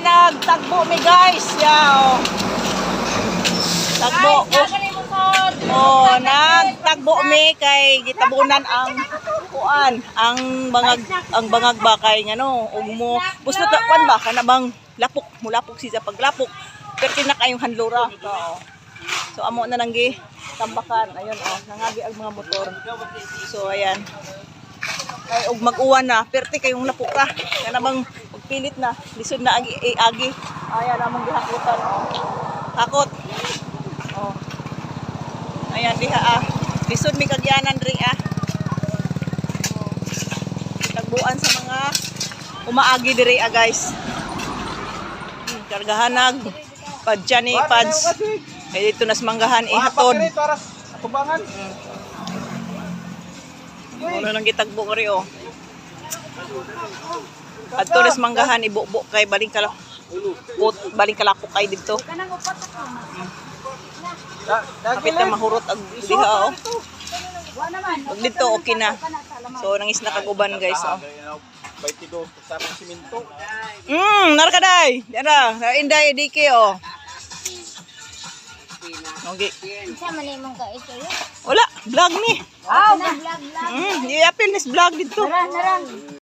nagtagbo mi guys. Yaw. Tagbo. Nagtagbo mi kay gitabunan ang kuan, ang bangag ba kay ngano, ugmo. Gusto ta kuan ba kanabang lapok, mulapok siya paglapok. Pero kinakayong handlura. So amo na nang gi tambakan. Ayun nangagi ang mga motor. So ayan. Ay og mag-uwan na, perti kayong lapok ka. Kanabang pagpilit na, lisod na agi. Ayan among gihakutan. Hakot. Ayan diha lisod mi kagyanan diri tagbuan sa mga umaagi diri guys. Kargahanag padyan ni pads. Dito nas manggahan ihatod. Ano nang gitagbo ri Adto nas manggahan ibubo kay baling kalapok kay dito. Kapit na mahurot ang diha Pag dito okay na. So nangis na kaguban guys narkaday. Dara, inday diki Okay. Sa manimong ka ito Wala, vlog ni. vlog. Iya pinis vlog dito. Naran.